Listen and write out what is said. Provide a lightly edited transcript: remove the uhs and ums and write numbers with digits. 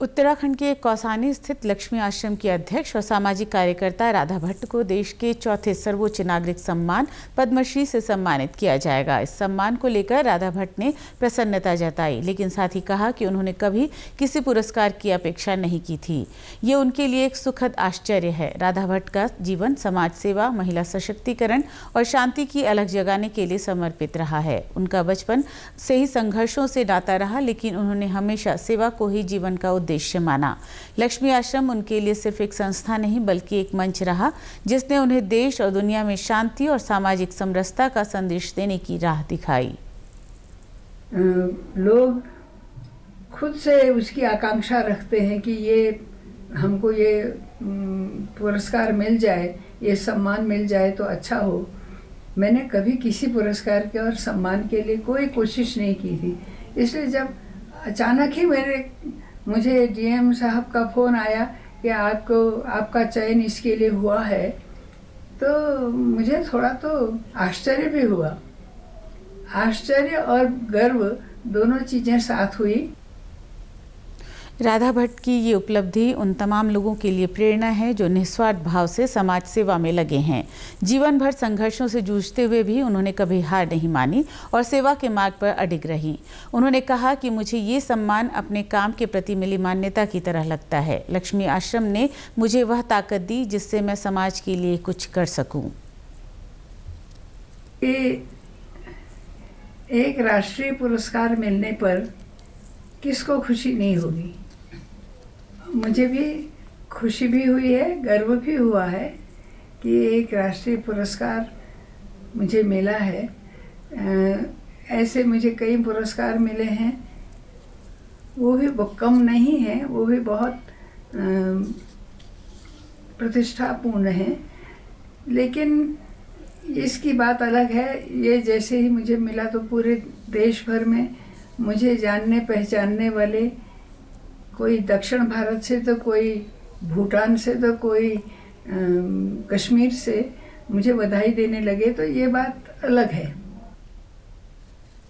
उत्तराखंड के कौसानी स्थित लक्ष्मी आश्रम की अध्यक्ष और सामाजिक कार्यकर्ता राधा भट्ट को देश के चौथे सर्वोच्च नागरिक सम्मान पद्मश्री से सम्मानित किया जाएगा। इस सम्मान को लेकर राधा भट्ट ने प्रसन्नता जताई, लेकिन साथ ही कहा कि उन्होंने कभी किसी पुरस्कार की अपेक्षा नहीं की थी। ये उनके लिए एक सुखद आश्चर्य है। राधा भट्ट का जीवन समाज सेवा, महिला सशक्तिकरण और शांति की अलग जगाने के लिए समर्पित रहा है। उनका बचपन से ही संघर्षों से नाता रहा, लेकिन उन्होंने हमेशा सेवा को ही जीवन का उद्देश्य माना। लक्ष्मी आश्रम उनके लिए सिर्फ एक संस्था नहीं बल्कि एक मंच रहा, जिसने उन्हें देश और दुनिया में शांति और सामाजिक समरसता का संदेश देने की राह दिखाई। लोग खुद से उसकी आकांक्षा रखते हैं कि हमको ये पुरस्कार मिल जाए, ये सम्मान मिल जाए तो अच्छा हो। मैंने कभी किसी पुरस्कार के और सम्मान के लिए कोई कोशिश नहीं की थी। इसलिए जब अचानक ही मुझे डीएम साहब का फ़ोन आया कि आपका चयन इसके लिए हुआ है, तो मुझे थोड़ा तो आश्चर्य भी हुआ। आश्चर्य और गर्व दोनों चीज़ें साथ हुई। राधा भट्ट की ये उपलब्धि उन तमाम लोगों के लिए प्रेरणा है जो निस्वार्थ भाव से समाज सेवा में लगे हैं। जीवन भर संघर्षों से जूझते हुए भी उन्होंने कभी हार नहीं मानी और सेवा के मार्ग पर अडिग रहीं। उन्होंने कहा कि मुझे ये सम्मान अपने काम के प्रति मिली मान्यता की तरह लगता है। लक्ष्मी आश्रम ने मुझे वह ताकत दी जिससे मैं समाज के लिए कुछ कर सकूं। एक राष्ट्रीय पुरस्कार मिलने पर किसको खुशी नहीं होगी। मुझे भी खुशी भी हुई है, गर्व भी हुआ है कि एक राष्ट्रीय पुरस्कार मुझे मिला है। ऐसे मुझे कई पुरस्कार मिले हैं, वो भी कम नहीं है, वो भी बहुत प्रतिष्ठापूर्ण है। लेकिन इसकी बात अलग है। ये जैसे ही मुझे मिला तो पूरे देश भर में मुझे जानने पहचानने वाले, कोई दक्षिण भारत से तो कोई भूटान से तो कोई कश्मीर से मुझे बधाई देने लगे, तो ये बात अलग है।